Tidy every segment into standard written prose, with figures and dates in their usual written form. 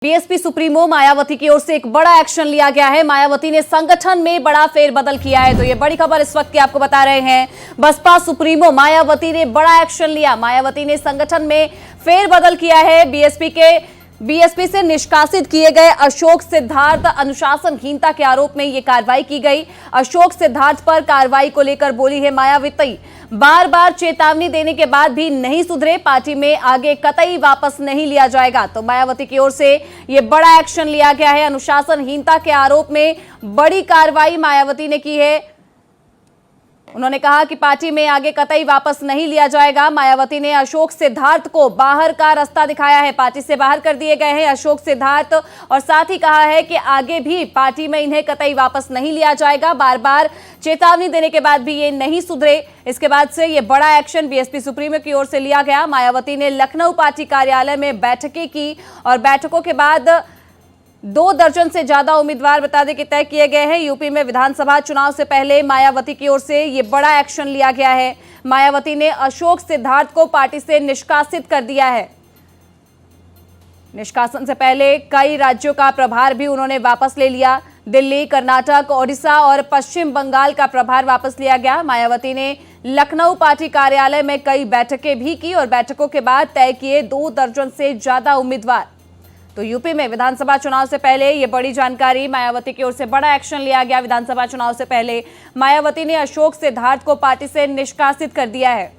BSP supremo Mayawati की ओर से एक बड़ा एक्शन लिया गया है। मायावती ने संगठन में बड़ा फेरबदल किया है। तो ये बड़ी खबर इस वक्त की आपको बता रहे हैं। बसपा सुप्रीमो मायावती ने बड़ा एक्शन लिया। मायावती ने संगठन में फेरबदल किया है। बीएसपी से निष्कासित किए गए अशोक सिद्धार्थ अनुशासनहीनता के आरोप में यह कार्रवाई की गई। अशोक सिद्धार्थ पर कार्रवाई को लेकर बोली है मायावती, बार बार चेतावनी देने के बाद भी नहीं सुधरे, पार्टी में आगे कतई वापस नहीं लिया जाएगा। तो मायावती की ओर से यह बड़ा एक्शन लिया गया है। अनुशासनहीनता के आरोप में बड़ी कार्रवाई मायावती ने की है। उन्होंने कहा कि पार्टी में आगे कतई वापस नहीं लिया जाएगा। मायावती ने अशोक सिद्धार्थ को बाहर का रास्ता दिखाया है। पार्टी से बाहर कर दिए गए हैं अशोक सिद्धार्थ, और साथ ही कहा है कि आगे भी पार्टी में इन्हें कतई वापस नहीं लिया जाएगा। बार बार चेतावनी देने के बाद भी ये नहीं सुधरे। इसके बाद से ये बड़ा एक्शन बीएसपी सुप्रीमो की ओर से लिया गया। मायावती ने लखनऊ पार्टी कार्यालय में बैठकें की और बैठकों के बाद 2 दर्जन से ज्यादा उम्मीदवार बता दें कि तय किए गए हैं। यूपी में विधानसभा चुनाव से पहले मायावती की ओर से ये बड़ा एक्शन लिया गया है। मायावती ने अशोक सिद्धार्थ को पार्टी से निष्कासित कर दिया है। निष्कासन से पहले कई राज्यों का प्रभार भी उन्होंने वापस ले लिया। दिल्ली, कर्नाटक, ओडिशा और पश्चिम बंगाल का प्रभार वापस लिया गया। मायावती ने लखनऊ पार्टी कार्यालय में कई बैठकें भी की और बैठकों के बाद तय किए 2 दर्जन से ज्यादा उम्मीदवार। तो यूपी में विधानसभा चुनाव से पहले ये बड़ी जानकारी, मायावती की ओर से बड़ा एक्शन लिया गया। विधानसभा चुनाव से पहले मायावती ने अशोक सिद्धार्थ को पार्टी से निष्कासित कर दिया है।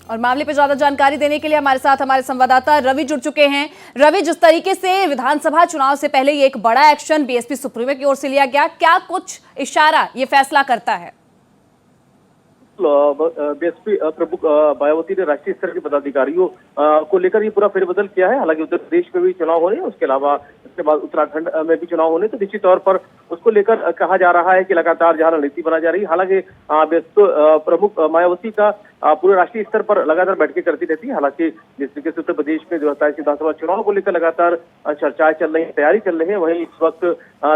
और मामले पर ज्यादा जानकारी देने के लिए हमारे साथ हमारे संवाददाता रवि जुड़ चुके हैं। रवि, जिस तरीके से विधानसभा चुनाव से पहले ये एक बड़ा एक्शन बीएसपी सुप्रीमो की ओर से लिया गया, क्या कुछ इशारा ये फैसला करता है? बीएसपी प्रमुख मायावती ने राष्ट्रीय स्तर के पदाधिकारियों को लेकर ये पूरा फेरबदल किया है। हालांकि उत्तर प्रदेश में भी चुनाव होने, उसके अलावा इसके बाद उत्तराखंड में भी चुनाव होने, तो निश्चित तौर पर उसको लेकर कहा जा रहा है कि लगातार जहां रणनीति बना जा रही है। हालांकि बीएसपी प्रमुख मायावती का पूरे राष्ट्रीय स्तर पर लगातार बैठकें करती रहती है। हालांकि जिस तरीके से उत्तर प्रदेश में 2027 विधानसभा चुनाव को लेकर लगातार चर्चाएं चल रही है, तैयारी चल रही है, वहीं इस वक्त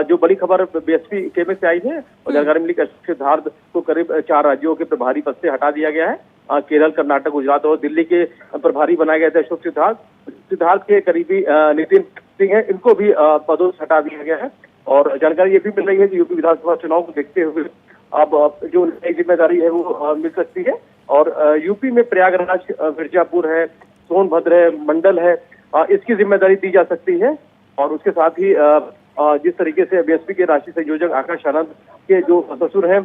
जो बड़ी खबर बीएसपी के से आई है और जानकारी मिली कि अशोक सिद्धार्थ को करीब 4 राज्यों के प्रभारी पद से हटा दिया गया है। केरल, कर्नाटक, गुजरात और दिल्ली के प्रभारी बनाए गए थे अशोक सिद्धार्थ के करीबी नितिन सिंह है, इनको भी पदों से हटा दिया गया है। और जानकारी ये भी मिल रही है कि यूपी विधानसभा चुनाव को देखते हुए अब जो नई जिम्मेदारी है वो मिल सकती है। और यूपी में प्रयागराज, मिर्जापुर है, सोनभद्र है, मंडल है, इसकी जिम्मेदारी दी जा सकती है। और उसके साथ ही जिस तरीके से बीएसपी के राष्ट्रीय संयोजक आकाश आनंद के जो ससुर हैं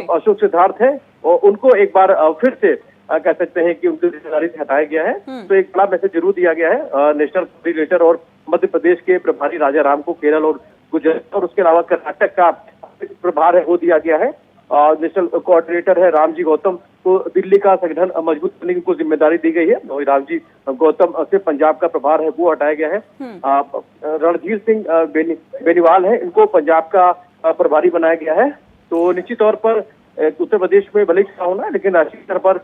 अशोक सिद्धार्थ है, उनको एक बार फिर से कह सकते हैं कि उनकी जिम्मेदारी से हटाया गया है। तो एक बड़ा मैसेज जरूर दिया गया है। नेशनल कोऑर्डिनेटर और मध्य प्रदेश के प्रभारी राजा राम को केरल और गुजरात और उसके अलावा कर्नाटक का प्रभार है वो दिया गया है। नेशनल कोऑर्डिनेटर है रामजी गौतम को दिल्ली का संगठन मजबूत करने की जिम्मेदारी दी गई है। और रामजी गौतम से पंजाब का प्रभार है वो हटाया गया है। रणधीर सिंह बेनीवाल है, इनको पंजाब का प्रभारी बनाया गया है। तो निश्चित तौर पर उत्तर प्रदेश में भले चुनाव होना है, लेकिन राष्ट्रीय स्तर पर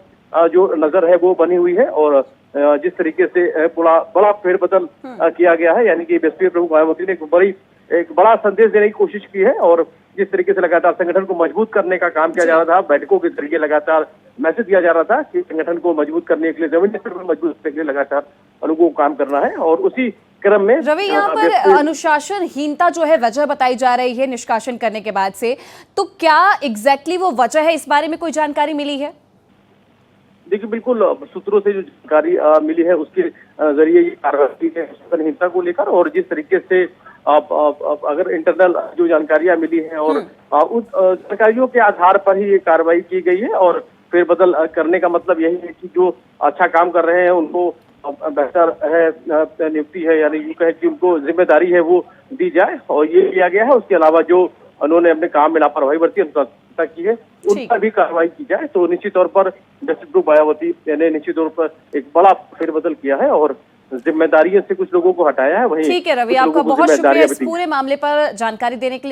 जो नजर है वो बनी हुई है। और जिस तरीके से बड़ा फेरबदल किया गया है, यानी कि बीएसपी प्रमुख मायावती ने एक बड़ा संदेश देने की कोशिश की है। और जिस तरीके से लगातार संगठन को मजबूत करने का काम किया जा रहा था, बैठकों के जरिए लगातार मैसेज दिया जा रहा था कि संगठन को मजबूत करने के लिए, जमीनी स्तर पर मजबूत करने के लिए लगातार उनको काम करना है। और उसी क्रम में रवि, यहाँ पर अनुशासनहीनता जो है वजह बताई जा रही है निष्कासन करने के बाद से, तो क्या एग्जैक्टली वो वजह है, इस बारे में कोई जानकारी मिली है? देखिए, बिल्कुल सूत्रों से जो जानकारी मिली है उसके जरिए ये कार्रवाई है अनुशासनहीनता को लेकर। और जिस तरीके से अगर इंटरनल जो जानकारियां मिली हैं और उस जानकारियों के आधार पर ही ये कार्रवाई की गई है। और फेरबदल करने का मतलब यही है कि जो अच्छा काम कर रहे हैं उनको बेहतर है नियुक्ति है, यानी यूं कहे कि उनको जिम्मेदारी है वो दी जाए, और ये किया गया है। उसके अलावा जो उन्होंने अपने काम में लापरवाही बरती की है उन पर भी कार्रवाई की जाए। तो निश्चित तौर पर बीएसपी मायावती ने निश्चित तौर पर एक बड़ा फेरबदल किया है और जिम्मेदारियों से कुछ लोगों को हटाया है। वहीं ठीक है रवि, आपका बहुत शुक्रिया इस पूरे मामले पर जानकारी देने के लिए।